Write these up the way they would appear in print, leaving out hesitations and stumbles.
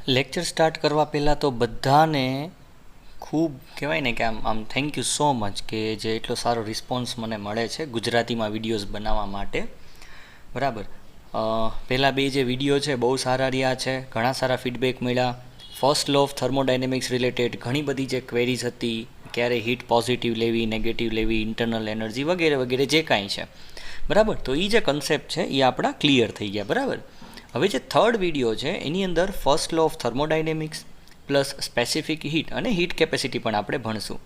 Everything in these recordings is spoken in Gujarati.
લેક્ચર સ્ટાર્ટ કરવા પહેલાં તો બધાને ખૂબ કહેવાય ને કે આમ થેન્ક યુ સો મચ કે જે એટલો સારો રિસ્પોન્સ મને મળે છે ગુજરાતીમાં વિડીયોઝ બનાવવા માટે. બરાબર. પહેલાં બે જે વિડીયો છે બહુ સારા રહ્યા છે, ઘણા સારા ફીડબેક મળ્યા. First law of thermodynamics related ઘણી બધી જે ક્વેરીઝ હતી, ક્યારે હીટ પોઝિટિવ લેવી, નેગેટિવ લેવી, ઇન્ટરનલ એનર્જી વગેરે વગેરે જે કાંઈ છે, બરાબર. તો એ જે કન્સેપ્ટ છે એ આપણા ક્લિયર થઈ ગયા. બરાબર. હવે જે થર્ડ વિડીયો છે એની અંદર first law of thermodynamics plus specific heat અને હીટ કેપેસિટી પણ આપણે ભણશું.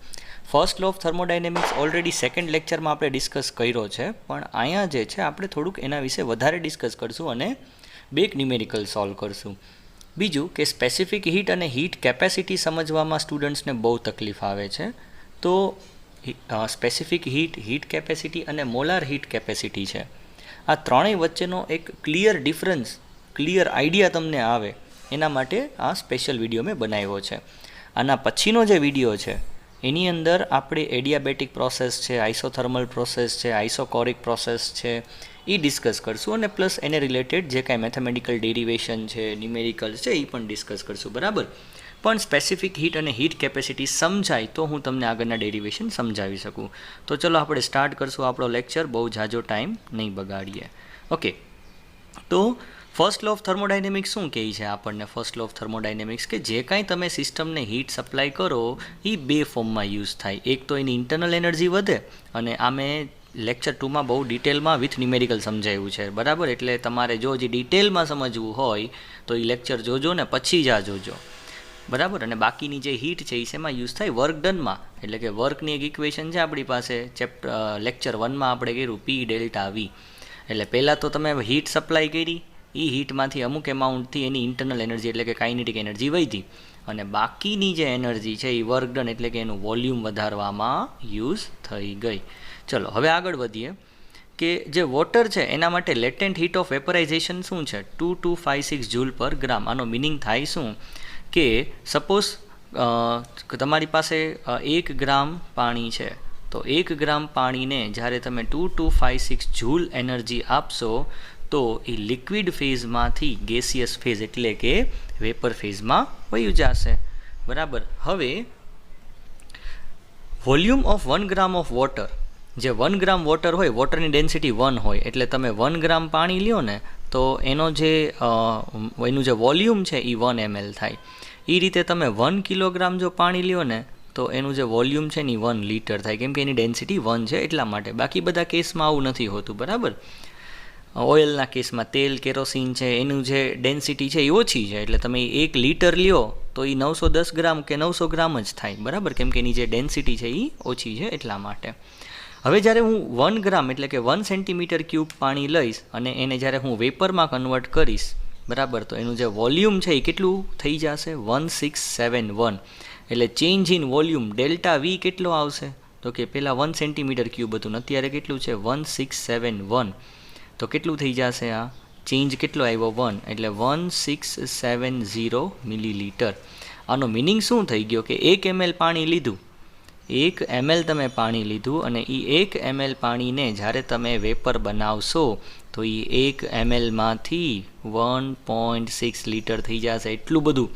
First law of thermodynamics already second લેક્ચરમાં આપણે ડિસ્કસ કર્યો છે, પણ અહીંયા જે છે આપણે થોડુંક એના વિશે વધારે ડિસ્કસ કરશું અને બેક ન્યુમેરિકલ સોલ્વ કરશું. બીજું કે સ્પેસિફિક હીટ અને હીટ કેપેસિટી સમજવામાં સ્ટુડન્ટ્સને બહુ તકલીફ આવે છે. તો સ્પેસિફિક હીટ, હીટ કેપેસિટી અને મોલાર હીટ કેપેસિટી છે, આ ત્રણેય વચ્ચેનો એક ક્લિયર ડિફરન્સ, ક્લિયર આઈડિયા તમને આવે એના માટે આ સ્પેશિયલ વિડીયો મેં બનાવ્યો છે. આના પછીનો જે વિડીયો છે એની અંદર આપણે એડિયાબેટિક પ્રોસેસ છે, આઇસોથર્મલ પ્રોસેસ છે, આઇસોકોરિક પ્રોસેસ છે, એ ડિસ્કસ કરશું અને પ્લસ એને રિલેટેડ જે કાંઈ મેથેમેટિકલ ડેરિવેશન છે, ન્યુમેરિકલ છે, એ પણ ડિસ્કસ કરશું. બરાબર. પણ સ્પેસિફિક હીટ અને હીટ કેપેસિટી સમજાય તો હું તમને આગળના ડેરિવેશન સમજાવી શકું. તો ચલો આપણે સ્ટાર્ટ કરશું આપણો લેક્ચર, બહુ ઝાઝો ટાઈમ નહીં બગાડીએ. ઓકે. તો ફર્સ્ટ લો ઓફ થર્મોડાયનેમિક્સ શું કહે છે આપણને? ફર્સ્ટ લો ઓફ થર્મોડાયનેમિક્સ કે જે કાંઈ તમે સિસ્ટમને હીટ સપ્લાય કરો એ બે ફોર્મમાં યુઝ થાય. એક તો એની ઇન્ટરનલ એનર્જી વધે, અને આ મેં લેક્ચર 2માં બહુ ડિટેલમાં વિથ ન્યુમેરિકલ સમજાવ્યું છે. બરાબર. એટલે તમારે જો જે ડિટેલમાં સમજવું હોય તો એ લેક્ચર જોજો ને પછી જ આ જોજો. બરાબર. અને બાકીની જે હીટ છે એ શેમાં યુઝ થાય? વર્ક ડનમાં. એટલે કે વર્કની એક ઇક્વેશન છે આપણી પાસે, લેક્ચર 1માં આપણે કર્યું P ડેલ્ટા V. એટલે પહેલાં તો તમે હીટ સપ્લાય કરી, એ હીટમાંથી અમુક એમાઉન્ટથી એની ઇન્ટરનલ એનર્જી એટલે કે કાઇનેટિક એનર્જી વધી, અને બાકીની જે એનર્જી છે એ વર્ક ડન એટલે કે એનું વોલ્યુમ વધારવામાં યુઝ થઈ ગઈ. ચલો હવે આગળ વધીએ કે જે વોટર છે એના માટે લેટેન્ટ હીટ ઓફ વેપરાઇઝેશન શું છે? 2256 જૂલ પર ગ્રામ. આનો મિનિંગ થાય શું કે સપોઝ તમારી પાસે 1 ગ્રામ પાણી છે, તો 1 ગ્રામ પાણીને જ્યારે તમે 2256 જૂલ એનર્જી આપશો તો એ લિક્વિડ ફેઝમાંથી ગેસિયસ ફેઝ એટલે કે વેપર ફેઝમાં વયું જશે. બરાબર. હવે volume of 1 gram of water, જે 1 ગ્રામ વોટર હોય, વોટરની ડેન્સિટી 1 હોય, એટલે તમે 1 ગ્રામ પાણી લ્યો ને તો એનું જે વોલ્યુમ છે એ 1 ml થાય. એ રીતે તમે 1 કિલોગ્રામ જો પાણી લ્યો ને તો એનું જે વોલ્યુમ છે ને 1 લીટર થાય, કેમ કે એની ડેન્સિટી 1 છે એટલા માટે. બાકી બધા કેસમાં આવું નથી હોતું. બરાબર. ઓઇલના કેસમાં તેલ, કેરોસીન છે, એનું જે ડેન્સિટી છે એ ઓછી છે, એટલે તમે 1 લીટર લ્યો તો એ 910 ગ્રામ કે 900 ગ્રામ જ થાય. બરાબર. કેમ કે એની જે ડેન્સિટી છે એ ઓછી છે એટલા માટે. હવે જ્યારે હું 1 ગ્રામ એટલે કે 1 સેન્ટીમીટર ક્યુબ પાણી લઈશ અને એને જ્યારે હું વેપરમાં કન્વર્ટ કરીશ, બરાબર, તો એનું જે વોલ્યુમ છે એ કેટલું થઈ જશે? 1671. એટલે change in volume delta V કેટલો આવશે? તો કે પહેલાં 1 સેન્ટીમીટર ક્યુબ હતું, અત્યારે કેટલું છે? 1671. તો કેટલું થઈ જશે? આ ચેન્જ કેટલો આવ્યો? 1. એટલે 1670 મિલીલીટર. આનો મિનિંગ શું થઈ ગયો કે 1 ml પાણી લીધું, 1 ml તમે પાણી લીધું અને એ 1 ml પાણીને જ્યારે તમે વેપર બનાવશો તો એ 1 mlમાંથી 1.6 લીટર થઈ જશે. એટલું બધું,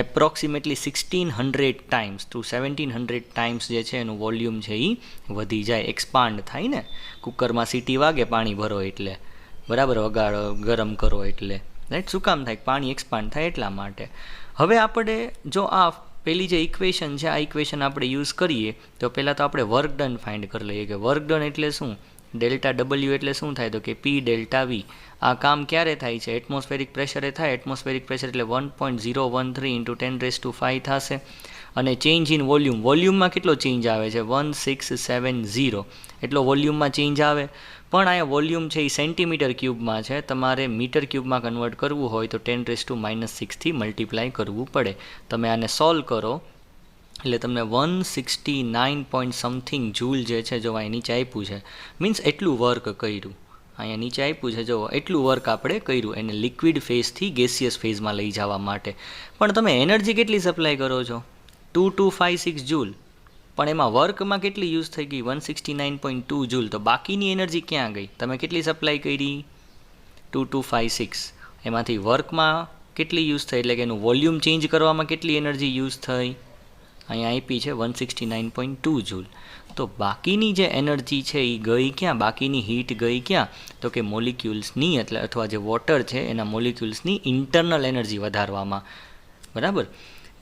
એપ્રોક્સિમેટલી 1600 ટાઈમ્સ ટુ 1700 ટાઈમ્સ જે છે એનું વોલ્યુમ છે એ વધી જાય, એક્સપાન્ડ થાય ને. કુકરમાં સીટી વાગે પાણી ભરો એટલે, બરાબર, વગાડો, ગરમ કરો એટલે, રાઈટ. શું કામ થાય? પાણી એક્સપાન્ડ થાય એટલા માટે. હવે આપણે જો આ પેલી જે ઇક્વેશન છે આ ઇક્વેશન આપણે યુઝ કરીએ તો પહેલાં તો આપણે વર્ક ડન ફાઇન્ડ કરી લઈએ કે વર્ક ડન એટલે શું? ડેલ્ટા ડબલ્યુ એટલે શું થાય? તો કે P ડેલ્ટા V. આ કામ ક્યારે થાય છે? એટમોસ્ફેરિક પ્રેશરે થાય. એટમોસ્ફેરિક પ્રેશર એટલે 1.013 ઇન્ટુ 10⁵ થશે. અને ચેન્જ ઇન વોલ્યુમ, વોલ્યુમમાં કેટલો ચેન્જ આવે છે? 1670 એટલો વોલ્યુમમાં ચેન્જ આવે. પણ અહીંયા વોલ્યુમ છે એ સેન્ટીમીટર ક્યુબમાં છે, તમારે મીટર ક્યુબમાં કન્વર્ટ કરવું હોય તો 10⁻⁻6થી મલ્ટીપ્લાય કરવું પડે. તમે આને સોલ્વ કરો એટલે તમને 169 પોઈન્ટ સમથિંગ જૂલ જે છે જો અહીં નીચે આપ્યું છે, મીન્સ એટલું વર્ક કર્યું. અહીંયા નીચે આપ્યું છે જો એટલું વર્ક આપણે કર્યું એને લિક્વિડ ફેઝથી ગેસિયસ ફેઝમાં લઈ જવા માટે. પણ તમે એનર્જી કેટલી સપ્લાય કરો છો? 2256 જૂલ. પણ એમાં વર્કમાં કેટલી યુઝ થઈ ગઈ? 169.2 જૂલ. તો બાકીની એનર્જી ક્યાં ગઈ? તમે કેટલી સપ્લાય કરી? 2256. એમાંથી વર્કમાં કેટલી યુઝ થઈ, એટલે કે એનું વોલ્યુમ ચેન્જ કરવામાં કેટલી એનર્જી યુઝ થઈ, અહીંયા આપી છે 169.2 જૂલ. તો બાકીની જે એનર્જી છે એ ગઈ ક્યાં, બાકીની હીટ ગઈ ક્યાં, તો કે મોલિક્યુલ્સની એટલે અથવા જે વોટર છે એના મોલિક્યુલ્સની ઇન્ટરનલ એનર્જી વધારવામાં. બરાબર.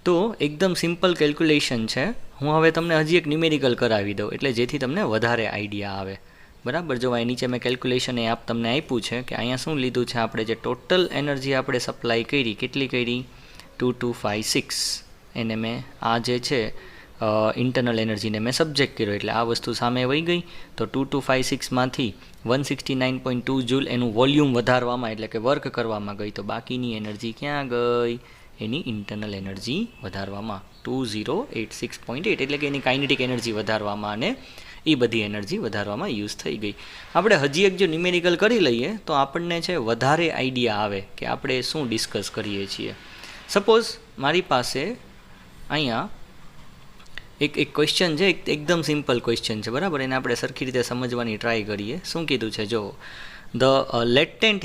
તો એકદમ સિમ્પલ કેલ્ક્યુલેશન છે. હું હવે તમને હજી એક ન્યુમેરિકલ કરાવી દઉં એટલે જેથી તમને વધારે આઈડિયા આવે. બરાબર. જો અહીં નીચે મેં કેલ્ક્યુલેશન એ તમને આપ્યું છે કે અહીંયા શું લીધું છે આપણે, જે ટોટલ એનર્જી આપણે સપ્લાય કરી કેટલી કરી 2256, એને મેં આ જે છે ઇન્ટરનલ એનર્જીને મેં સબ્જેક્ટ કર્યો એટલે આ વસ્તુ સામે વહી ગઈ. તો 2256માંથી 169.2 જૂલ એનું વોલ્યુમ વધારવામાં એટલે કે વર્ક કરવામાં ગઈ, તો બાકીની એનર્જી ક્યાં ગઈ, એની ઇન્ટરનલ એનર્જી વધારવામાં 2086.8 એટલે કે એની કાઇનેટિક એનર્જી વધારવામાં અને એ બધી એનર્જી વધારવામાં યુઝ થઈ ગઈ. આપણે હજી એક જો ન્યુમેરિકલ કરી લઈએ તો આપણને છે વધારે આઈડિયા આવે કે આપણે શું ડિસ્કસ કરીએ છીએ. સપોઝ મારી પાસે અહીંયા એક ક્વેશ્ચન છે, એકદમ સિમ્પલ ક્વેશ્ચન છે. બરાબર. એને આપણે સરખી રીતે સમજવાની ટ્રાય કરીએ. શું કીધું છે જો, the latent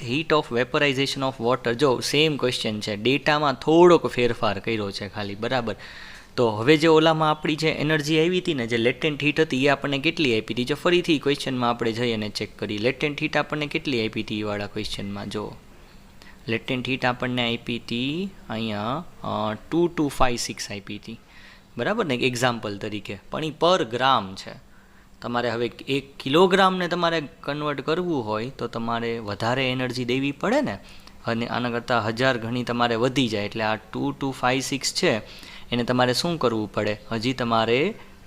heat of vaporisation of water. જો સેમ ક્વેશ્ચન છે, ડેટામાં થોડોક ફેરફાર કર્યો છે ખાલી. બરાબર. તો હવે જે ઓલામાં આપણી જે એનર્જી આવી હતી ને, જે લેટેન્ટ હીટ હતી એ આપણને કેટલી આપી હતી, જો ફરીથી ક્વેશ્ચનમાં આપણે જઈ અને ચેક કરીએ લેટેન્ટ હીટ આપણને કેટલી આપી હતી એ વાળા ક્વેશ્ચનમાં. જો લેટેન્ટ હીટ આપણને આપી હતી અહીંયા 2256 આપી હતી. બરાબર ને, એક્ઝામ્પલ તરીકે. પણ એ પર ગ્રામ છે. તમારે હવે 1 કિલોગ્રામને તમારે કન્વર્ટ કરવું હોય તો તમારે વધારે એનર્જી દેવી પડે ને, અને આના કરતાં 1000 ગણી તમારે વધી જાય. એટલે આ 2256 છે એને તમારે શું કરવું પડે, હજી તમારે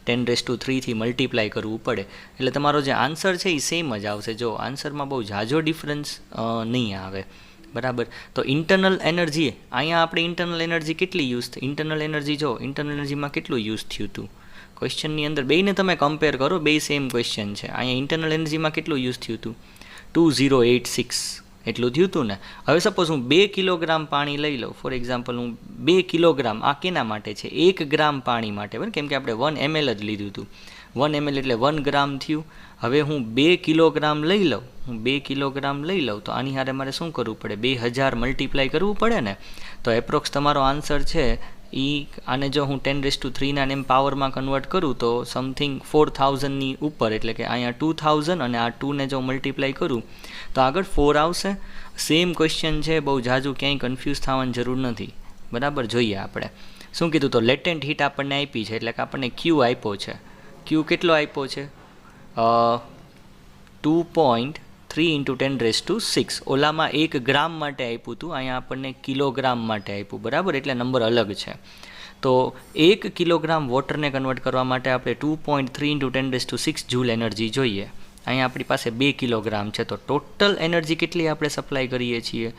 10⁻³ થી મલ્ટીપ્લાય કરવું પડે. એટલે તમારો જે આન્સર છે એ સેમ જ આવશે. જો આન્સરમાં બહુ ઝાઝો ડિફરન્સ નહીં આવે. બરાબર. તો ઇન્ટરનલ એનર્જી અહીંયા આપણે ઇન્ટરનલ એનર્જી કેટલી યુઝ થઈ, ઇન્ટરનલ એનર્જી જો ઇન્ટરનલ એનર્જીમાં કેટલું યુઝ થયું હતું ક્વેશ્ચનની અંદર, બેયને તમે કમ્પેર કરો, બે સેમ ક્વેશ્ચન છે. અહીંયા ઇન્ટરનલ એનર્જીમાં કેટલું યુઝ થયું હતું 2086 એટલું થયું હતું ને. હવે સપોઝ હું 2 કિલોગ્રામ પાણી લઈ લઉં, ફોર એક્ઝામ્પલ હું 2 કિલોગ્રામ, આ કેના માટે છે 1 ગ્રામ પાણી માટે. બરાબર. કેમ કે આપણે 1 ml જ લીધું હતું, 1 ml એટલે 1 ગ્રામ થયું. હવે હું 2 કિલોગ્રામ લઈ લઉં, તો આની હારે મારે શું કરવું પડે, 2000 મલ્ટીપ્લાય કરવું પડે ને. તો એપ્રોક્સ તમારો આન્સર છે આને જો હું 10⁻³ ના એમ પાવરમાં કન્વર્ટ કરું તો સમથિંગ 4000ની ઉપર, એટલે કે અહીંયા 2000 અને આ 2 ને જો મલ્ટીપ્લાય કરું તો આગળ 4 આવશે. સેમ ક્વેશ્ચન છે, બહુ ઝાઝું ક્યાંય કન્ફ્યુઝ થવાની જરૂર નથી. બરાબર. જોઈએ આપણે શું કીધું, તો લેટેન્ટ હીટ આપણને આપી છે એટલે કે આપણને ક્યુ આપ્યો છે. ક્યુ કેટલો આપ્યો છે 2.3 × 10⁻⁶. ઓલામાં 1 ગ્રામ માટે આપ્યું હતું, અહીંયા આપણને કિલોગ્રામ માટે આપ્યું. બરાબર. એટલે નંબર અલગ છે. તો 1 કિલોગ્રામ વોટરને કન્વર્ટ કરવા માટે આપણે 2.3 × 10⁻⁶ જૂલ એનર્જી જોઈએ. અહીંયા આપણી પાસે 2 કિલોગ્રામ છે, તો ટોટલ એનર્જી કેટલી આપણે સપ્લાય કરીએ છીએ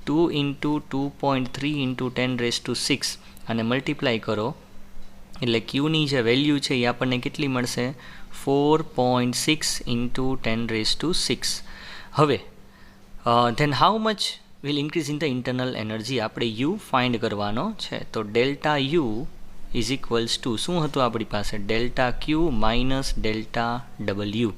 2 × 2.3 × 10⁻⁶, અને મલ્ટીપ્લાય કરો એટલે ક્યુની જે વેલ્યુ છે એ આપણને કેટલી મળશે 4.6 × 10⁻⁶. હવે then how much will increase in the internal energy, આપણે યુ ફાઇન્ડ કરવાનો છે. તો delta U is equals to શું હતું આપણી પાસે, delta Q minus delta W.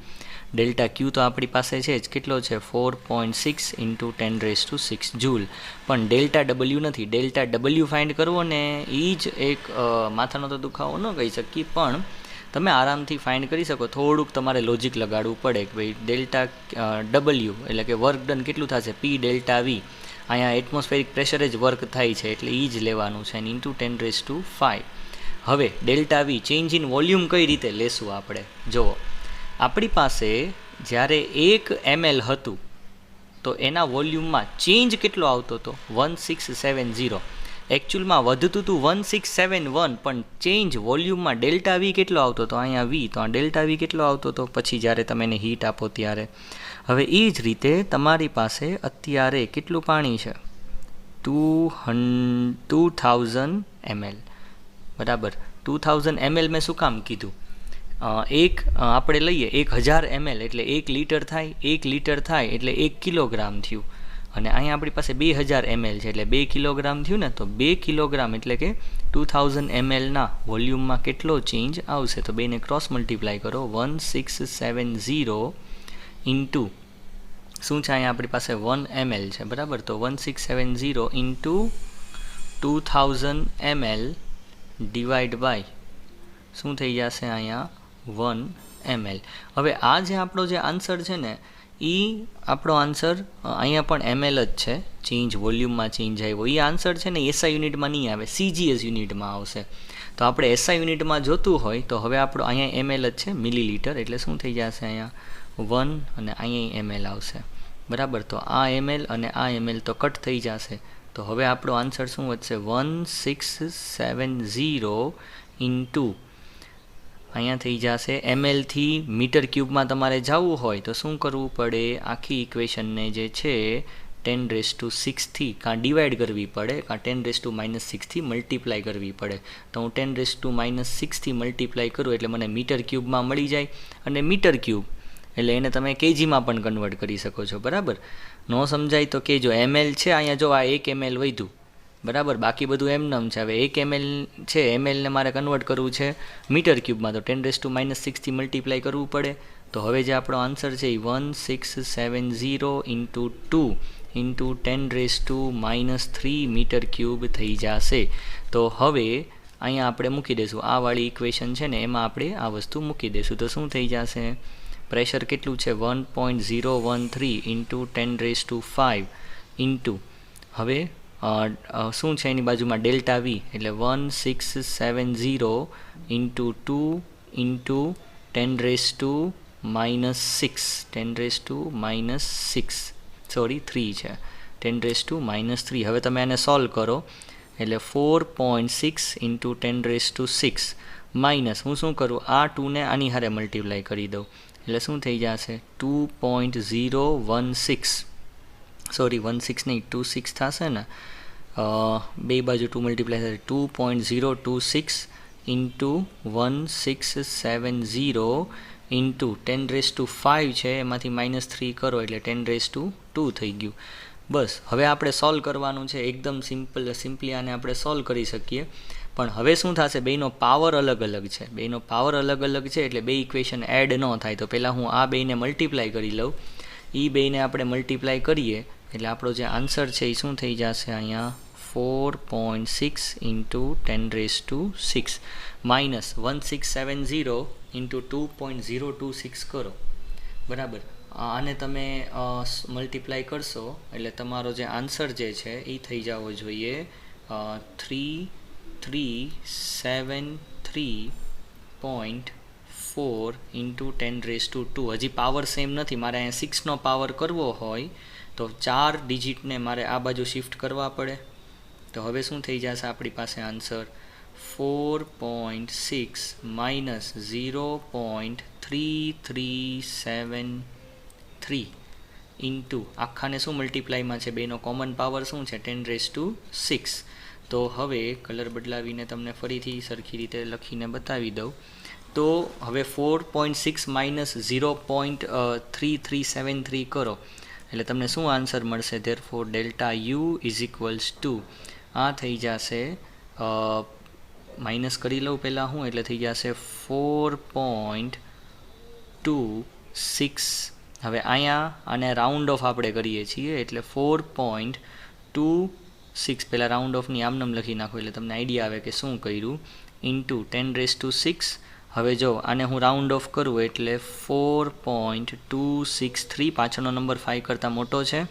Delta Q તો આપણી પાસે છે જ, કેટલો છે 4.6 × 10⁻⁶ જૂલ. પણ ડેલ્ટા ડબલ્યુ નથી. ડેલ્ટા ડબલ્યુ ફાઇન્ડ કરવો ને એ જ એક માથાનો તો દુખાવો ન કહી શકીએ, પણ તમે આરામથી ફાઇન્ડ કરી શકો. થોડુંક તમારે લોજિક લગાડવું પડે કે ભાઈ ડેલ્ટા ડબલ્યુ એટલે કે વર્ક ડન કેટલું થશે P∆V. અહીંયા એટમોસ્ફેરિક પ્રેશરે જ વર્ક થાય છે એટલે એ જ લેવાનું છે, અને ઇન્ટુ 10⁵. હવે delta V change in volume કઈ રીતે લેશું આપણે, જુઓ આપણી પાસે જ્યારે 1 ml હતું તો એના વોલ્યુમમાં ચેન્જ કેટલો આવતો હતો 1670. એકચ્યુઅલમાં વધતું હતું 1671, પણ ચેન્જ વોલ્યુમમાં ડેલ્ટા વી કેટલો આવતો હતો, અહીંયા વી, તો આ ડેલ્ટા વી કેટલો આવતો હતો પછી જ્યારે તમે એને હીટ આપો ત્યારે. હવે એ જ રીતે તમારી પાસે અત્યારે કેટલું પાણી છે 2000 ml, બરાબર. 2000 ml મેં શું કામ કીધું, આપણે લઈએ 1000 ml એટલે 1 લીટર થાય, 1 લીટર થાય એટલે 1 કિલોગ્રામ થયું, અને અહીંયા આપણી પાસે 2000 ml છે એટલે 2 કિલોગ્રામ થયું ને, તો 2 કિલોગ્રામ એટલે કે 2000 ml ના વોલ્યુમમાં કેટલો ચેન્જ આવશે, તો બેને ક્રોસ મલ્ટીપ્લાય કરો 1670 ઇન્ટુ શું છે અહીંયા આપણી પાસે 1 ml છે, બરાબર. તો 1670 ઇન્ટુ 2000 ml ડિવાઈડ બાય શું થઈ જશે અહીંયા 1 ml. હવે આ જે આપણો જે આન્સર છે ને એ આપણો આન્સર અહીંયા પણ ml જ છે, ચેન્જ વોલ્યુમમાં ચેન્જ આવ્યો. એ આન્સર છે ને એસઆઈ યુનિટમાં નહીં આવે, સીજીએસ યુનિટમાં આવશે. તો આપણે એસઆઈ યુનિટમાં જોતું હોય તો હવે આપણો અહીંયા ml જ છે, મિલીલીટર, એટલે શું થઈ જશે અહીંયા 1 અને અહીંયા ml આવશે, બરાબર. તો આ ml અને આ ml તો કટ થઈ જશે. તો હવે આપણો આન્સર શું વધશે 1670 ઇન્ટુ અહીંયા થઈ જશે ml થી મીટર ક્યુબમાં તમારે જવું હોય તો શું કરવું પડે, આખી ઇક્વેશનને જે છે 10⁶ થી કાં ડિવાઈડ કરવી પડે કાં 10⁻⁶ થી મલ્ટીપ્લાય કરવી પડે. તો હું 10⁻⁶ થી મલ્ટીપ્લાય કરું એટલે મને મીટર ક્યુબમાં મળી જાય, અને મીટર ક્યુબ એટલે એને તમે કેજીમાં પણ કન્વર્ટ કરી શકો છો, બરાબર. ન સમજાય તો કહેજો. ml છે અહીંયા, જો આ 1 ml વધ્યું, બરાબર, બાકી બધું એમનેમ છે. હવે 1 ml છે, mlને મારે કન્વર્ટ કરવું છે મીટર ક્યુબમાં, તો 10⁻⁶ થી મલ્ટીપ્લાય કરવું પડે. તો હવે જે આપણો આન્સર છે એ 1670 ઇન્ટુ 2 ઇન્ટુ 10⁻³ મીટર ક્યુબ થઈ જશે. તો હવે અહીંયા આપણે મૂકી દઈશું આ વાળી ઇક્વેશન છે ને, એમાં આપણે આ વસ્તુ મૂકી દઈશું. તો શું થઈ જશે, પ્રેશર કેટલું છે 1.013 ઇન્ટુ 10⁵ ઇન્ટુ હવે શું છે એની બાજુમાં ડેલ્ટા વી, એટલે 1670 ઇન્ટુ 2 ઇન્ટુ 10⁻⁶ સોરી 3 છે, 10⁻⁻3. હવે તમે આને સોલ્વ કરો એટલે 4.6 ઇન્ટુ 10⁻⁶ માઇનસ હું શું કરું, આ 2ને આની હારે મલ્ટીપ્લાય કરી દઉં એટલે શું થઈ જશે 2.016, સોરી 16 નહીં 26 થશે ને, બે બાજુ 2 મલ્ટીપ્લાય થશે 2.026 ઇન્ટુ 1670 ઇન્ટુ 10⁵ છે, એમાંથી -3 કરો એટલે 10⁻² થઈ ગયું. બસ હવે આપણે સોલ્વ કરવાનું છે, એકદમ સિમ્પલી આને આપણે સોલ્વ કરી શકીએ. પણ હવે શું થશે, બેનો પાવર અલગ અલગ છે, બેનો પાવર અલગ અલગ છે એટલે બે ઇક્વેશન એડ ન થાય. તો પહેલાં હું આ બેને મલ્ટીપ્લાય કરી લઉં, એ બેને આપણે મલ્ટીપ્લાય કરીએ એટલે આપણો જે આન્સર છે એ શું થઈ જશે અહીંયા 4.6 ઇન્ટુ 10⁻⁶ માઇનસ 1670 ઇન્ટુ 2.026 કરો, બરાબર. આને તમે મલ્ટીપ્લાય કરશો એટલે તમારો જે આન્સર જે છે એ થઈ જવો જોઈએ 3373.4 ઇન્ટુ 10⁻². હજી પાવર સેમ નથી, મારે અહીંયા 6નો પાવર કરવો હોય તો 4 ડિજિટને મારે આ બાજુ શિફ્ટ કરવા પડે. તો હવે શું થઈ જશે આપણી પાસે આન્સર 4.6 માઇનસ 0.3373 ઇન્ટુ આખાને શું મલ્ટીપ્લાયમાં છે, બેનો કોમન પાવર શું છે 10⁻⁶. તો હવે કલર બદલાવીને તમને ફરીથી સરખી રીતે લખીને બતાવી દઉં. તો હવે 4.6 માઇનસ 0.3373 કરો એટલે તમને શું આન્સર મળશે, therefore delta U is equals two આ થઈ જશે, માઇનસ કરી લઉં પહેલાં હું, એટલે થઈ જશે 4.26. હવે અહીંયા આને રાઉન્ડ ઓફ આપણે કરીએ છીએ એટલે 4.26 પહેલાં રાઉન્ડ ઓફની આમનામ લખી નાખો એટલે તમને આઈડિયા આવે કે શું કર્યું, ઇન્ટુ 10⁻⁶. હવે જો આને હું રાઉન્ડ ઓફ કરું એટલે 4.263, પાછળનો નંબર 5 કરતાં મોટો છે,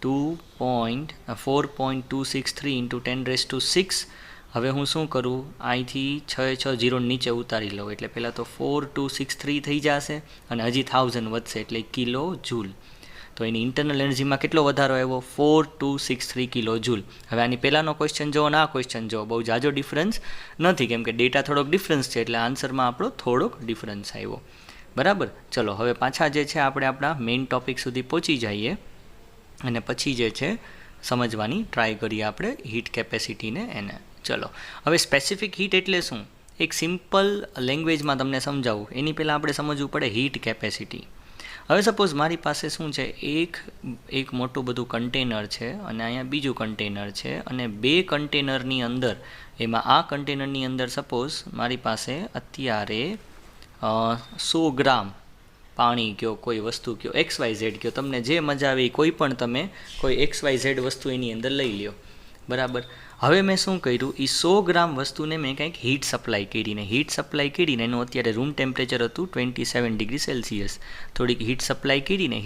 4.263 ઇન્ટુ 10⁻⁶. હવે હું શું કરું, અહીંથી 660 નીચે ઉતારી લઉં એટલે પહેલાં તો 4263 થઈ જશે અને હજી 1000 વધશે એટલે કિલો જૂલ. તો એની ઇન્ટરનલ એનર્જીમાં કેટલો વધારો આવ્યો 4263 કિલો જૂલ. હવે આની પહેલાંનો ક્વેશ્ચન જુઓ ને આ ક્વેશ્ચન જુઓ, બહુ જાજો ડિફરન્સ નથી કેમ કે ડેટા થોડોક ડિફરન્સ છે એટલે આન્સરમાં આપણો થોડોક ડિફરન્સ આવ્યો, બરાબર. ચલો હવે પાછા જે છે આપણે આપણા મેઇન ટોપિક સુધી પહોંચી જઈએ અને પછી જે છે સમજવાની ટ્રાય કરીએ આપણે હીટ કેપેસિટીને એને. ચલો હવે સ્પેસિફિક હીટ એટલે શું, એક સિમ્પલ લેંગ્વેજમાં તમને સમજાવું એની પહેલાં આપણે સમજવું પડે હીટ કેપેસિટી. હવે સપોઝ મારી પાસે શું છે, એક મોટું બધું કન્ટેનર છે અને અહીંયા બીજું કન્ટેનર છે અને બે કન્ટેનરની અંદર, એમાં આ કન્ટેનરની અંદર સપોઝ મારી પાસે અત્યારે 100 ગ્રામ પાણી કયો, કોઈ વસ્તુ કયો, XYZ કયો, તમને જે મજા આવે કોઈ પણ તમે કોઈ XYZ વસ્તુ એની અંદર લઈ લ્યો, બરાબર. હવે મેં શું કર્યું, એ 100 ગ્રામ વસ્તુને મેં કંઈક હીટ સપ્લાય કરીને એનું અત્યારે રૂમ ટેમ્પરેચર હતું 27 ડિગ્રી સેલ્સિયસ. થોડીક હીટ સપ્લાય કરીને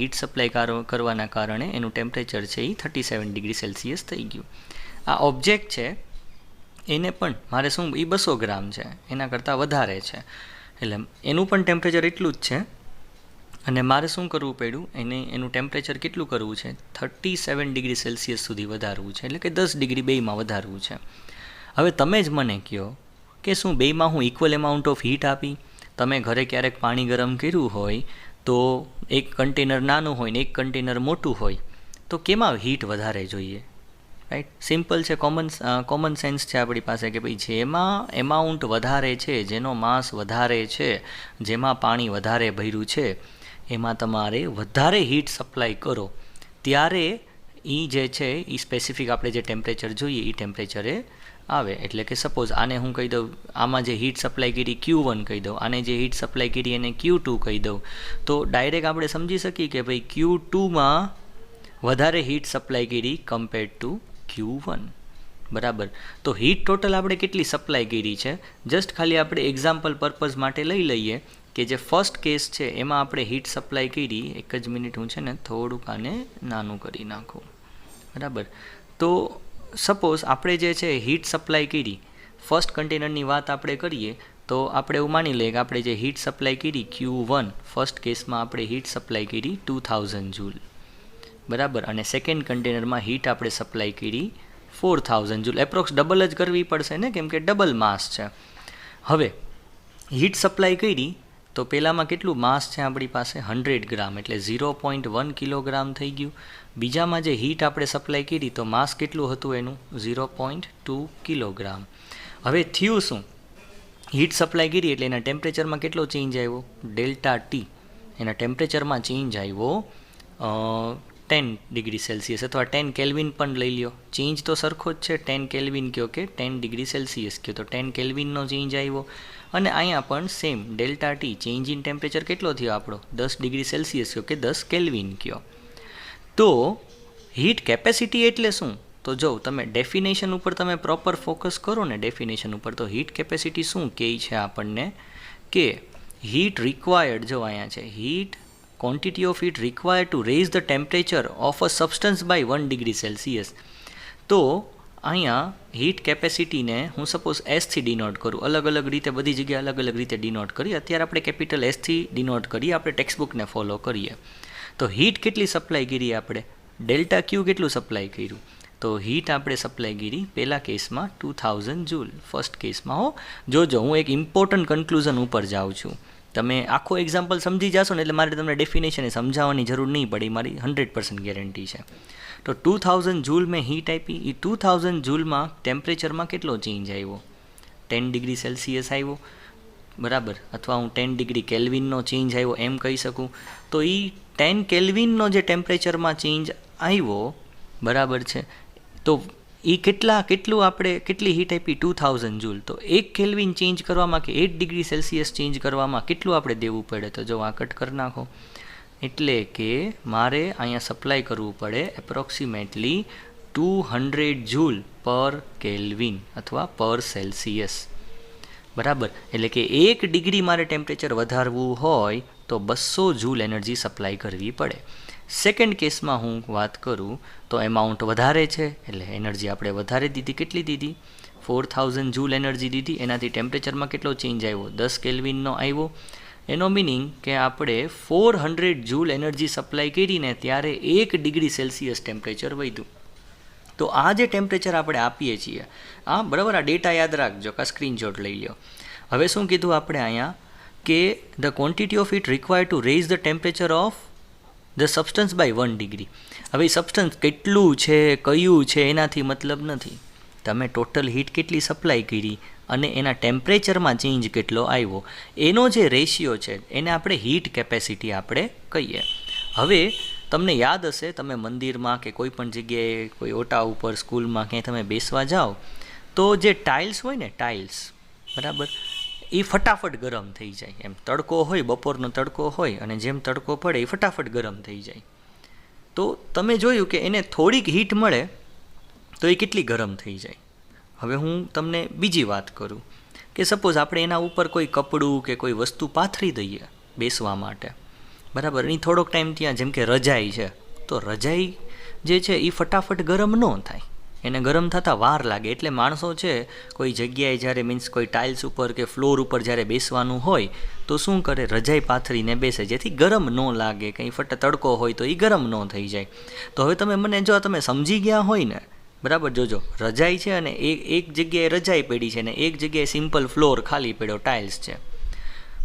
કરવાના કારણે એનું ટેમ્પરેચર છે એ 37 ડિગ્રી સેલ્સિયસ થઈ ગયું. આ ઓબ્જેક્ટ છે એને પણ મારે શું, એ 200 ગ્રામ છે, એના કરતાં વધારે છે, એટલે એનું પણ ટેમ્પરેચર એટલું જ છે. અને મારે શું કરવું પડ્યું, એનું ટેમ્પરેચર કેટલું કરવું છે, 37 ડિગ્રી સેલ્સિયસ સુધી વધારવું છે, એટલે કે 10 ડિગ્રી બેયમાં વધારવું છે. હવે તમે જ મને કહો કે શું બેયમાં હું ઇક્વલ એમાઉન્ટ ઓફ હીટ આપી? તમે ઘરે ક્યારેક પાણી ગરમ કર્યું હોય તો એક કન્ટેનર નાનું હોય ને એક કન્ટેનર મોટું હોય, તો કેમાં હીટ વધારે જોઈએ? રાઈટ, સિમ્પલ છે, કોમન સેન્સ છે આપણી પાસે કે ભાઈ જેમાં એમાઉન્ટ વધારે છે, જેનો માસ વધારે છે, જેમાં પાણી વધારે ભર્યું છે, એમાં તમારે વધારે હીટ સપ્લાય કરો ત્યારે એ જે છે એ સ્પેસિફિક આપણે જે ટેમ્પરેચર જોઈએ એ ટેમ્પરેચરે આવે. એટલે કે સપોઝ આને હું કહી દઉં, આમાં જે હીટ સપ્લાય કરી Q1 કહી દઉં, આને જે હીટ સપ્લાય કરી એને Q2 કહી દઉં, તો ડાયરેક્ટ આપણે સમજી શકીએ કે ભાઈ Q2માં વધારે હીટ સપ્લાય કરી કમ્પેર્ડ ટુ Q1, બરાબર. તો હીટ ટોટલ આપણે કેટલી સપ્લાય કરી છે, જસ્ટ ખાલી આપણે એક્ઝામ્પલ પર્પઝ માટે લઈ લઈએ કે જે ફર્સ્ટ કેસ છે એમાં આપણે હીટ સપ્લાય કરી, એક જ મિનિટ હું છે ને થોડુંક આને નાનું કરી નાખું, બરાબર. તો સપોઝ આપણે જે છે હીટ સપ્લાય કરી, ફર્સ્ટ કન્ટેનરની વાત આપણે કરીએ તો આપણે એવું માની લઈએ કે આપણે જે હીટ સપ્લાય કરી Q1 ફર્સ્ટ કેસમાં આપણે હીટ સપ્લાય કરી 2000 જૂલ, બરાબર. અને સેકન્ડ કન્ટેનરમાં હીટ આપણે સપ્લાય કરી 4000 જૂલ, એપ્રોક્સ ડબલ જ કરવી પડશે ને, કેમ કે ડબલ માસ છે. હવે હીટ સપ્લાય કરી તો પહેલાંમાં કેટલું માસ છે આપણી પાસે 100 ગ્રામ, એટલે 0.1 કિલોગ્રામ થઈ ગયું. બીજામાં જે હીટ આપણે સપ્લાય કરી તો માસ કેટલું હતું એનું 0.2 કિલોગ્રામ. હવે થયું શું, હીટ સપ્લાય કરી એટલે એના ટેમ્પરેચરમાં કેટલો ચેન્જ આવ્યો, ડેલ્ટા ટી, એના ટેમ્પરેચરમાં ચેન્જ આવ્યો 10 ડિગ્રી સેલ્સિયસ અથવા 10 કેલ્વિન પણ લઈ લ્યો, ચેન્જ તો સરખો જ છે, 10 કેલ્વિન કહો કે 10 ડિગ્રી સેલ્સિયસ કહો, તો 10 કેલ્વિનનો ચેન્જ આવ્યો. અને અહીંયા પણ same delta T, change in temperature કેટલો થયો આપણો 10 ડિગ્રી સેલ્સિયસ કહો કે 10 કેલ્વિન કહો. તો હીટ કેપેસિટી એટલે શું, તો જો તમે ડેફિનેશન ઉપર તમે પ્રોપર ફોકસ કરો ને ડેફિનેશન ઉપર, તો હીટ કેપેસિટી શું કહે છે આપણને કે હીટ રિક્વાયર્ડ, જો અહીંયા છે heat quantity of heat required to raise the temperature of a substance by 1 degree Celsius. તો અહીંયા હીટ કેપેસિટીને હું સપોઝ એસથી ડિનોટ કરું, અલગ અલગ રીતે બધી જગ્યાએ અલગ અલગ રીતે ડિનોટ કરી, અત્યારે આપણે કેપિટલ એસથી ડિનોટ કરીએ, આપણે ટેક્સ્ટબુકને ફોલો કરીએ. તો હીટ કેટલી સપ્લાય કરી આપણે, ડેલ્ટા ક્યુ કેટલું સપ્લાય કર્યું, તો હીટ આપણે સપ્લાય કરી પહેલા કેસમાં 2000 જૂલ, ફર્સ્ટ કેસમાં. જોજો હું એક ઇમ્પોર્ટન્ટ કન્ક્લુઝન ઉપર જાઉં છું, તમે આખો એક્ઝામ્પલ સમજી જશો ને એટલે મારે તમને ડેફિનેશને સમજાવવાની જરૂર નહીં પડે, મારી 100% ગેરંટી છે. તો 2000 જૂલ મેં હીટ આપી, એ 2000 જૂલમાં ટેમ્પરેચરમાં કેટલો ચેન્જ આવ્યો, 10 ડિગ્રી સેલ્સિયસ આવ્યો, બરાબર. અથવા હું 10 ડિગ્રી કેલ્વિનનો ચેન્જ આવ્યો એમ કહી શકું. તો એ 10 કેલ્વિનનો જે ટેમ્પરેચરમાં ચેન્જ આવ્યો, બરાબર છે, તો એ કેટલું આપણે કેટલી હીટ આપી 2000 જૂલ, તો 1 કેલ્વિન ચેન્જ કરવામાં કે 8 ડિગ્રી સેલ્સિયસ ચેન્જ કરવામાં કેટલું આપણે દેવું પડે, તો જો આ કટ કરી નાખો, એટલે કે મારે અહીંયા સપ્લાય કરવું પડે એપ્રોક્સિમેટલી 200 જૂલ પર કેલ્વિન અથવા પર સેલ્સિયસ, બરાબર. એટલે કે 1 ડિગ્રી મારે ટેમ્પરેચર વધારવું હોય તો 200 જૂલ એનર્જી સપ્લાય કરવી પડે. સેકન્ડ કેસમાં હું વાત કરું તો એમાઉન્ટ વધારે છે એટલે એનર્જી આપણે વધારે દીધી, કેટલી દીધી 4000 જૂલ એનર્જી દીધી, એનાથી ટેમ્પરેચરમાં કેટલો ચેન્જ આવ્યો 10 કેલ્વિનનો આવ્યો. એનો મિનિંગ કે આપણે 400 જૂલ એનર્જી સપ્લાય કરીને ત્યારે 1 ડિગ્રી સેલ્સિયસ ટેમ્પરેચર વધ્યું. તો આ જે ટેમ્પરેચર આપણે આપીએ છીએ, બરાબર, આ ડેટા યાદ રાખજો, કા સ્ક્રીનશોટ લઈ લો. હવે શું કીધું આપણે અહીંયા કે the quantity of heat required to raise the temperature of the substance by 1 degree. હવે સબસ્ટન્સ કેટલું છે કયું છે એનાથી મતલબ નથી, તમે ટોટલ હીટ કેટલી સપ્લાય કરી અને એના ટેમ્પરેચરમાં ચેન્જ કેટલો આવ્યો, એનો જે રેશિયો છે એને આપણે હીટ કેપેસિટી આપણે કહીએ. હવે તમને યાદ હશે, તમે મંદિરમાં કે કોઈ પણ જગ્યાએ કોઈ ઓટા ઉપર સ્કૂલમાં ક્યાંય તમે બેસવા જાઓ તો જે ટાઇલ્સ હોય ને, ટાઇલ્સ, બરાબર, એ ફટાફટ ગરમ થઈ જાય. એમ તડકો હોય, બપોરનો તડકો હોય અને જેમ તડકો પડે એ ફટાફટ ગરમ થઈ જાય. તો તમે જોયું કે એને થોડીક હીટ મળે તો એ કેટલી ગરમ થઈ જાય. હવે હું તમને બીજી વાત કરું કે સપોઝ આપણે એના ઉપર કોઈ કપડું કે કોઈ વસ્તુ પાથરી દઈએ બેસવા માટે, બરાબર. એની થોડોક ટાઈમ ત્યાં, જેમ કે રજાઈ છે, તો રજાઈ જે છે એ ફટાફટ ગરમ ન થાય, એને ગરમ થતાં વાર લાગે. એટલે માણસો છે કોઈ જગ્યાએ જ્યારે મીન્સ કોઈ ટાઇલ્સ ઉપર કે ફ્લોર ઉપર જ્યારે બેસવાનું હોય તો શું કરે, રજાઈ પાથરીને બેસે જેથી ગરમ ન લાગે. કંઈ તડકો હોય તો એ ગરમ ન થઈ જાય. તો હવે તમે મને જો તમે સમજી ગયા હોય ને, બરાબર, જોજો રજાઈ છે અને એક જગ્યાએ રજાઈ પડી છે ને એક જગ્યાએ સિમ્પલ ફ્લોર ખાલી પડ્યો, ટાઇલ્સ છે,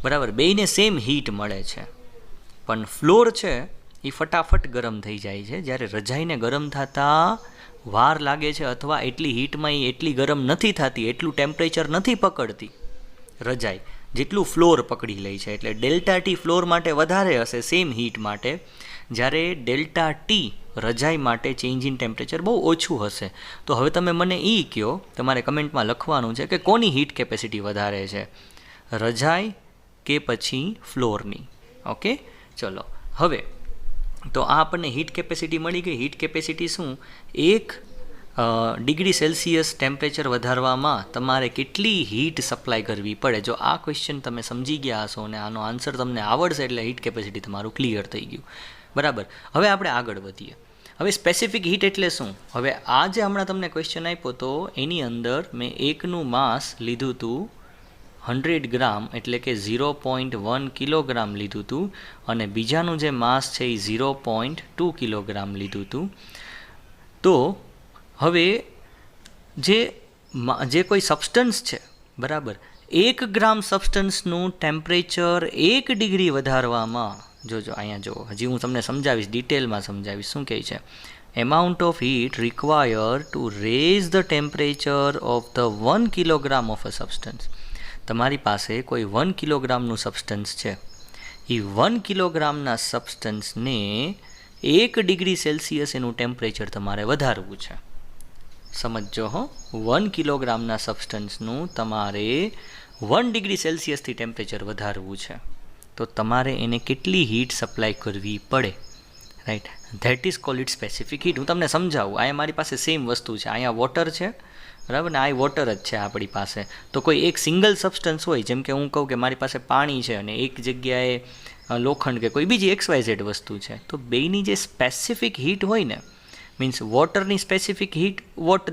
બરાબર. બેયને સેમ હીટ મળે છે, પણ ફ્લોર છે એ ફટાફટ ગરમ થઈ જાય છે, જ્યારે રજાઈને ગરમ થતાં વાર લાગે છે, અથવા એટલી હીટમાં એ એટલી ગરમ નથી થતી, એટલું ટેમ્પરેચર નથી પકડતી રજાઈ જેટલું ફ્લોર પકડી લે છે. એટલે ડેલ્ટા ટી ફ્લોર માટે વધારે હશે સેમ હીટ માટે, જ્યારે ડેલ્ટા ટી રજાઈ માટે ચેન્જ ઇન ટેમ્પરેચર બહુ ઓછું હશે. તો હવે તમે મને એ કહો, તમારે કમેન્ટમાં લખવાનું છે કે કોની હીટ કેપેસિટી વધારે છે, રજાઈ કે પછી ફ્લોરની. ઓકે, ચલો હવે તો આ આપણને હીટ કેપેસિટી મળી ગઈ. હીટ કેપેસિટી શું, 1 ડિગ્રી સેલ્સિયસ ટેમ્પરેચર વધારવામાં તમારે કેટલી હીટ સપ્લાય કરવી પડે. જો આ ક્વેશ્ચન તમે સમજી ગયા હશો અને આનો આન્સર તમને આવડશે એટલે હીટ કેપેસિટી તમારું ક્લિયર થઈ ગયું, બરાબર. હવે આપણે આગળ વધીએ. હવે સ્પેસિફિક હીટ એટલે શું? હવે આ જે હમણાં તમને ક્વેશ્ચન આપ્યો તો એની અંદર મેં એકનું માસ લીધું હતું 100 ગ્રામ, એટલે કે 0.1 કિલોગ્રામ લીધું હતું, અને બીજાનું જે માસ છે એ 0.2 કિલોગ્રામ લીધું હતું. તો હવે જે કોઈ સબસ્ટન્સ છે, બરાબર, 1 ગ્રામ સબસ્ટન્સનું ટેમ્પરેચર 1 ડિગ્રી વધારવામાં, જોજો અહીંયા જો, હજી હું તમને સમજાવીશ, ડિટેલમાં સમજાવીશ શું કહે છે. amount of heat required to raise the temperature of the 1 kilogram of a substance. તમારી પાસે કોઈ 1 કિલોગ્રામનું સબસ્ટન્સ છે, એ 1 કિલોગ્રામના સબસ્ટન્સને 1 ડિગ્રી સેલ્સિયસ એનું ટેમ્પરેચર તમારે વધારવું છે. સમજો હો, 1 કિલોગ્રામના સબસ્ટન્સનું તમારે 1 ડિગ્રી સેલ્સિયસથી ટેમ્પરેચર વધારવું છે, તો તમારે એને કેટલી હીટ સપ્લાય કરવી પડે, right? That is called it specific heat. હું તમને સમજાવું. અહીંયા મારી પાસે સેમ વસ્તુ છે, અહીંયા વોટર છે, બરાબર ને, આ વોટર જ છે આપણી પાસે. તો કોઈ એક સિંગલ સબસ્ટન્સ હોય, જેમ કે હું કહું કે મારી પાસે પાણી છે અને એક જગ્યાએ લોખંડ કે કોઈ બીજી XYZ વસ્તુ છે, તો બેયની જે સ્પેસિફિક હીટ હોય ને, મીન્સ વોટરની સ્પેસિફિક હીટ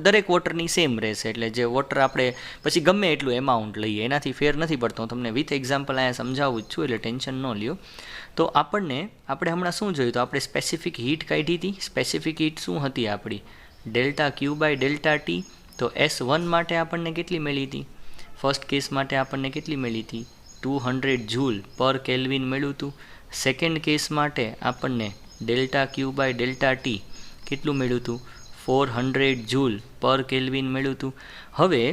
દરેક વોટરની સેમ રહેશે. એટલે જે વોટર આપણે પછી ગમે એટલું એમાઉન્ટ લઈએ એનાથી ફેર નથી પડતો. હું તમને વિથ એક્ઝામ્પલ અહીંયા સમજાવું જ છું, એટલે ટેન્શન ન લ્યો. તો આપણે હમણાં શું જોયું, તો આપણે સ્પેસિફિક હીટ કાઢી હતી. સ્પેસિફિક હીટ શું હતી આપણી, delta Q by delta T. તો S1 માટે આપણને કેટલી મળી હતી, ફર્સ્ટ કેસ માટે આપણને કેટલી મળી હતી, 200 જૂલ પર કેલ્વિન મળ્યું હતું. સેકન્ડ કેસ માટે આપણને delta Q by delta T કેટલું મળ્યું હતું, 400 જૂલ પર કેલ્વિન મળ્યું હતું. હવે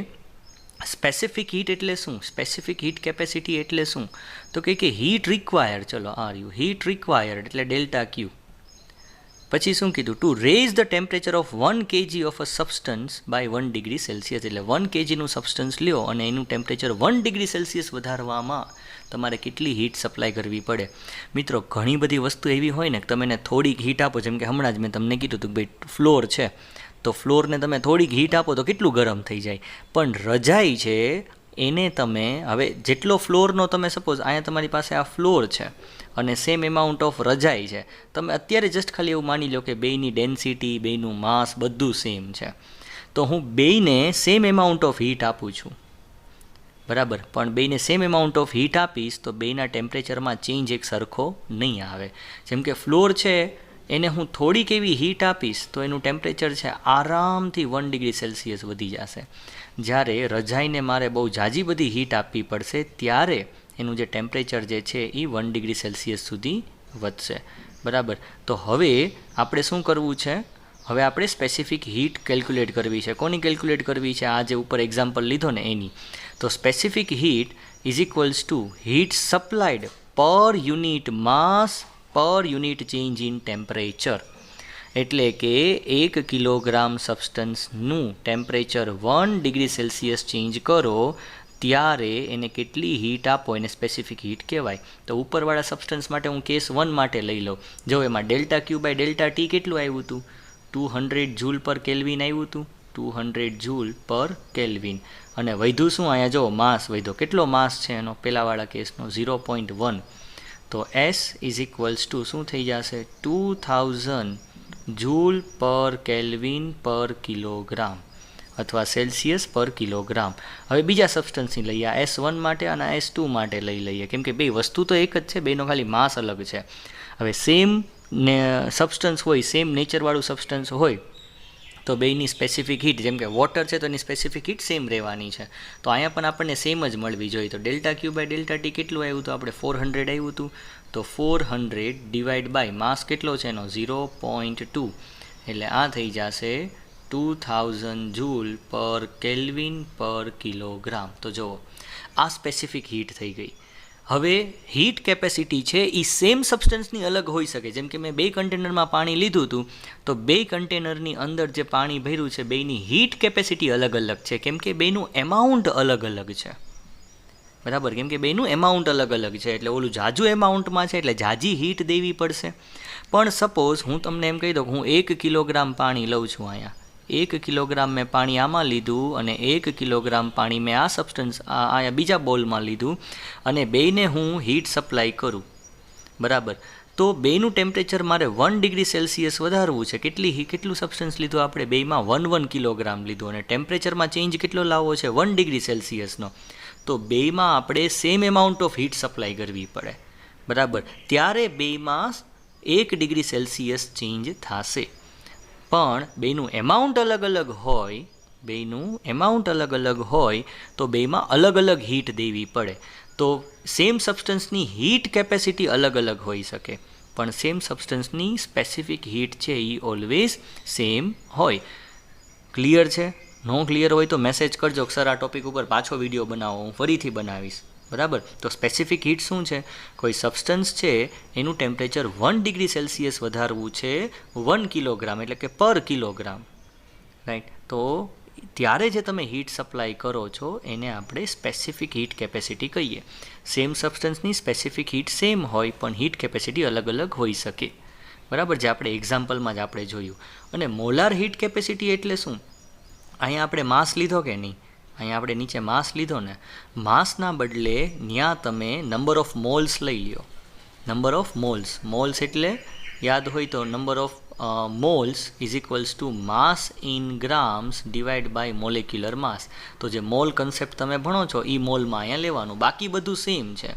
સ્પેસિફિક હીટ એટલે શું, સ્પેસિફિક હીટ કેપેસિટી એટલે શું, તો કે હીટ રિક્વાયર્ડ, ચલો હીટ રિક્વાયર્ડ એટલે ડેલ્ટા ક્યુ. પછી શું કીધું, to raise the temperature of 1 kg of a substance by 1 degree Celsius. એટલે 1 kgનું સબસ્ટન્સ લ્યો અને એનું ટેમ્પરેચર 1 ડિગ્રી સેલ્સિયસ વધારવામાં તમારે કેટલી હીટ સપ્લાય કરવી પડે. મિત્રો, ઘણી બધી વસ્તુ એવી હોય ને કે તમે એને થોડીક હીટ આપો, જેમ કે હમણાં જ મેં તમને કીધું હતું કે ભાઈ ફ્લોર છે, તો ફ્લોરને તમે થોડીક હીટ આપો તો કેટલું ગરમ થઈ જાય. પણ રજાઈ છે એને તમે હવે જેટલો ફ્લોરનો તમે સપોઝ અહીંયા તમારી પાસે આ ફ્લોર છે અને સેમ એમાઉન્ટ ઓફ રજાઈ છે, તમે અત્યારે જસ્ટ ખાલી એવું માની લો કે બેયની ડેન્સિટી, બેયનું માસ બધું સેમ છે, તો હું બેયને સેમ એમાઉન્ટ ઓફ હીટ આપું છું, બરાબર. પણ બેયને સેમ એમાઉન્ટ ઓફ હીટ આપીશ તો બેયના ટેમ્પરેચરમાં ચેન્જ એક સરખો નહીં આવે. જેમ કે ફ્લોર છે એને હું થોડીક એવી હીટ આપીશ તો એનું ટેમ્પરેચર છે આરામથી 1 ડિગ્રી સેલ્સિયસ વધી જશે. જ્યારે રજાઈને મારે બહુ ઝાઝી બધી હીટ આપવી પડશે ત્યારે એનું જે ટેમ્પરેચર જે છે એ 1 ડિગ્રી સેલ્સિયસ સુધી વધશે, બરાબર. તો હવે આપણે શું કરવું છે, હવે આપણે સ્પેસિફિક હીટ કેલ્ક્યુલેટ કરવી છે. કોની કેલ્ક્યુલેટ કરવી છે, આ જે ઉપર એક્ઝામ્પલ લીધો ને એની. તો specific heat is equals to heat supplied per unit માસ પર યુનિટ ચેન્જ ઇન ટેમ્પરેચર. એટલે કે 1 કિલોગ્રામ સબસ્ટન્સનું ટેમ્પરેચર 1 ડિગ્રી સેલ્સિયસ ચેન્જ કરો ત્યારે એને કેટલી હીટ આપો એને સ્પેસિફિક હીટ કહેવાય. તો ઉપરવાળા સબસ્ટન્સ માટે હું કેસ 1 માટે લઈ લઉં. જો એમાં delta Q by delta T કેટલું આવ્યું હતું? 200 જૂલ પર કેલ્વિન આવ્યું હતું. 200 જૂલ પર કેલ્વિન. અને વધ્યું શું અહીંયા? જો માસ વધ્યો. કેટલો માસ છે એનો પહેલાંવાળા કેસનો? 0.1. તો એસ ઇઝ ઇક્વલ્સ ટુ શું થઈ જશે? 2000 જૂલ પર કેલ્વિન પર કિલોગ્રામ અથવા સેલ્સિયસ પર કિલોગ્રામ. હવે બીજા સબસ્ટન્સની લઈએ, આ S1 માટે અને S2 માટે લઈ લઈએ, કેમ કે બે વસ્તુ તો એક જ છે, બેનો ખાલી માસ અલગ છે. હવે સેમ ને સબસ્ટન્સ હોય, સેમ નેચરવાળું સબસ્ટન્સ હોય તો બેની સ્પેસિફિક હીટ, જેમ કે વોટર છે તો એની સ્પેસિફિક હીટ સેમ રહેવાની છે. તો અહીંયા પણ આપણને સેમ જ મળવી જોઈએ. તો delta Q by delta T કેટલું આવ્યું હતું? આપણે 400 આવ્યું હતું. તો 400 ડિવાઈડ બાય માસ કેટલો છે એનો? 0.2. એટલે આ થઈ જશે 2000 જૂલ પર કેલ્વિન પર કિલોગ્રામ. તો જુઓ, આ સ્પેસિફિક હીટ થઈ ગઈ. હવે હીટ કેપેસિટી છે એ સેમ સબસ્ટન્સની અલગ હોઈ શકે. જેમ કે મેં 2 કન્ટેનરમાં પાણી લીધું હતું, તો 2 કન્ટેનરની અંદર જે પાણી ભર્યું છે બેની હીટ કેપેસિટી અલગ અલગ છે, કેમ કે બેનું એમાઉન્ટ અલગ અલગ છે. બરાબર? કેમ કે બેનું એમાઉન્ટ અલગ અલગ છે, એટલે ઓલું જાજુ એમાઉન્ટમાં છે એટલે જાજી હીટ દેવી પડશે. પણ સપોઝ હું તમને એમ કહી દઉં કે હું 1 કિલોગ્રામ પાણી લઉં છું. અહીંયા 1 કિલોગ્રામ મેં પાણી આમાં લીધું અને 1 કિલોગ્રામ પાણી મેં આ સબસ્ટન્સ અહીંયા બીજા બોલમાં લીધું અને બેને હું હીટ સપ્લાય કરું. બરાબર? તો બેનું ટેમ્પરેચર મારે 1 ડિગ્રી સેલ્સિયસ વધારવું છે. કેટલું સબસ્ટન્સ લીધું આપણે? બેમાં 1 કિલોગ્રામ લીધું અને ટેમ્પરેચરમાં ચેન્જ કેટલો લાવવો છે? 1 ડિગ્રી સેલ્સિયસનો. તો બેમાં આપણે same amount of heat supply કરવી પડે. બરાબર? ત્યારે બેમાં 1 ડિગ્રી સેલ્સિયસ ચેન્જ થશે. પણ બેનું એમાઉન્ટ અલગ અલગ હોય, તો બેમાં અલગ અલગ હીટ દેવી પડે. તો સેમ સબસ્ટન્સની હીટ કેપેસિટી અલગ અલગ હોઈ શકે, પણ સેમ સબસ્ટન્સની સ્પેસિફિક હીટ છે એ ઓલવેઝ સેમ હોય. ક્લિયર છે? નો ક્લિયર હોય તો મેસેજ કરજો કે સર આ ટોપિક ઉપર પાછો વિડીયો બનાવો, હું ફરીથી બનાવીશ. બરાબર? તો સ્પેસિફિક હીટ શું છે? કોઈ સબસ્ટન્સ છે એનું ટેમ્પરેચર 1 ડિગ્રી સેલ્સિયસ વધારવું છે 1 કિલોગ્રામ, એટલે કે પર કિલોગ્રામ. રાઈટ? તો ત્યારે જે તમે હીટ સપ્લાય કરો છો એને આપણે સ્પેસિફિક હીટ કેપેસિટી કહીએ. સેમ સબસ્ટન્સની સ્પેસિફિક હીટ સેમ હોય, પણ હીટ કેપેસિટી અલગ અલગ હોઈ શકે. બરાબર? જે આપણે એક્ઝામ્પલમાં જ આપણે જોયું. અને મોલાર હીટ કેપેસિટી એટલે શું? અહીંયા આપણે માસ લીધો કે નહીં? અહીંયા આપણે નીચે માસ લીધો ને, માસના બદલે ત્યાં તમે નંબર ઓફ મોલ્સ લઈ લ્યો. નંબર ઓફ મોલ્સ એટલે યાદ હોય તો number of moles is equals to mass in grams divide by molecular mass. તો જે મોલ કન્સેપ્ટ તમે ભણો છો એ મોલમાં અહીંયા લેવાનું, બાકી બધું સેમ છે.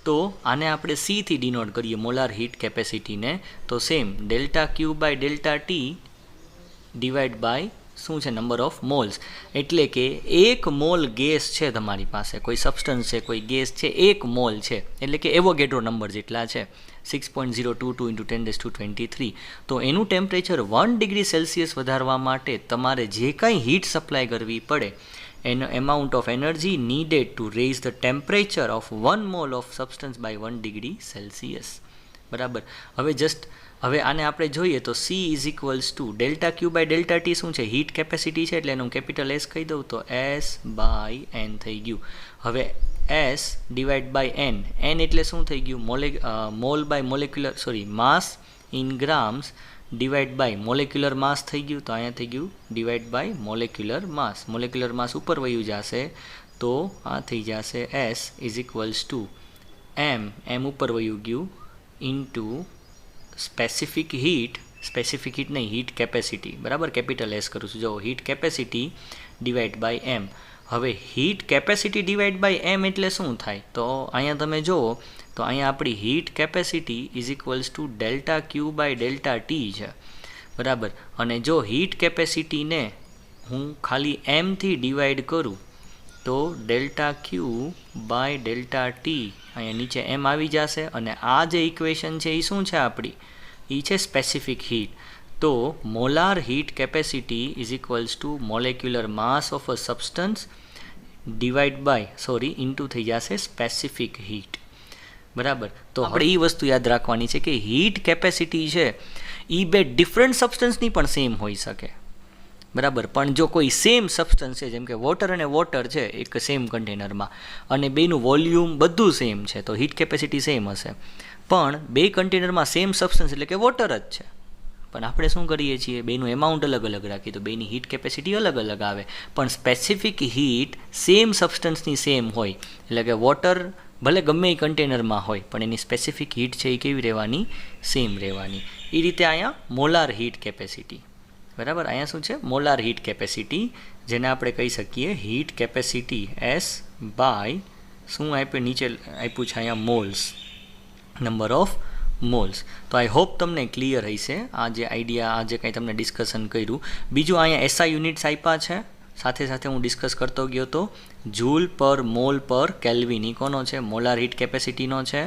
તો આને આપણે સીથી ડિનોટ કરીએ મોલાર હીટ કેપેસિટીને. તો same delta Q by delta T divide by શું છે? Number of moles. એટલે કે 1 મોલ ગેસ છે તમારી પાસે, કોઈ સબસ્ટન્સ છે, કોઈ ગેસ છે, 1 મોલ છે, એટલે કે એવોગેડ્રો નંબર જેટલા છે 6.022 × 10⁻23. તો એનું ટેમ્પરેચર 1 ડિગ્રી સેલ્સિયસ વધારવા માટે તમારે જે કાંઈ હીટ સપ્લાય કરવી પડે એનો amount of energy needed to raise the temperature of 1 mole of substance by 1 degree Celsius. બરાબર? હવે આને આપણે જોઈએ તો C is equals to delta Q by delta T શું છે? હીટ કેપેસિટી છે, એટલે એનું કેપિટલ S કહી દઉં તો S બાય N થઈ ગયું. હવે S ડિવાઈડ બાય N એટલે શું થઈ ગયું? Mole by molecular mass in grams divide by molecular mass થઈ ગયું. તો અહીંયા થઈ ગયું divide by molecular mass. Molecular mass ઉપર વયું જશે તો આ થઈ જશે S is equals to M ઉપર વયું ગયું ઇન્ટુ સ્પેસિફિક હીટ નહીં, હીટ કેપેસિટી. બરાબર? કેપિટલ S કરું છું. જો heat capacity divide by M. હવે heat capacity divide by M એટલે શું થાય? તો અહીંયા તમે જુઓ તો અહીંયા આપણી heat capacity is equals to delta Q by delta T છે. બરાબર? અને જો હીટ કેપેસિટીને હું ખાલી Mથી ડિવાઈડ કરું તો delta Q by delta T અહીંયા નીચે M આવી જશે. અને આ જે ઇક્વેશન છે એ શું છે આપણી? એ છે સ્પેસિફિક હીટ. તો molar heat capacity is equals two molecular mass of a substance into થઈ જશે સ્પેસિફિક હીટ. બરાબર? તો આપણે એ વસ્તુ યાદ રાખવાની છે કે હીટ કેપેસિટી છે એ બે ડિફરન્ટ સબસ્ટન્સની પણ સેમ હોઈ શકે. બરાબર. પણ જો કોઈ સેમ સબસ્ટન્સ છે, જેમ કે વોટર અને વોટર છે એક સેમ કન્ટેનરમાં, અને બેનું વોલ્યુમ બધું સેમ છે, તો હીટ કેપેસિટી સેમ હશે. પણ બે કન્ટેનરમાં સેમ સબસ્ટન્સ એટલે કે વોટર જ છે, પણ આપણે શું કરીએ છીએ, બેનું એમાઉન્ટ અલગ અલગ રાખીએ, તો બેની હીટ કેપેસિટી અલગ અલગ આવે. પણ સ્પેસિફિક હીટ સેમ સબસ્ટન્સની સેમ હોય, એટલે કે વોટર ભલે ગમે એ કન્ટેનરમાં હોય પણ એની સ્પેસિફિક હીટ છે એ કેવી રહેવાની, સેમ રહેવાની. એ રીતે અહીંયા મોલાર હીટ કેપેસિટી, બરાબર. અહીંયા શું છે, મોલાર હીટ કેપેસિટી, જેને આપણે કહી શકીએ હીટ કેપેસિટી એસ બાય શું આપ્યું, નીચે આપ્યું છે અહીંયા મોલ્સ, નંબર ઓફ મોલ્સ. તો આઈ હોપ તમને ક્લિયર હશે આ જે આઈડિયા, આ જે કંઈ તમને ડિસ્કશન કર્યું. બીજું અહીંયા એસઆઈ યુનિટ્સ આપ્યા છે, સાથે સાથે હું ડિસ્કસ કરતો ગયો તો જૂલ પર મોલ પર કેલ્વિન, ઈ કોનો છે, મોલાર હીટ કેપેસિટીનો છે.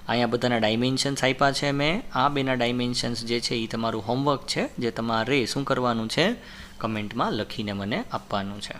અહીંયા બધાના ડાયમેન્શન્સ આપ્યા છે મેં, આ બેના ડાયમેન્શન્સ જે છે એ તમારું હોમવર્ક છે, જે તમારે શું કરવાનું છે, કમેન્ટમાં લખીને મને આપવાનું છે.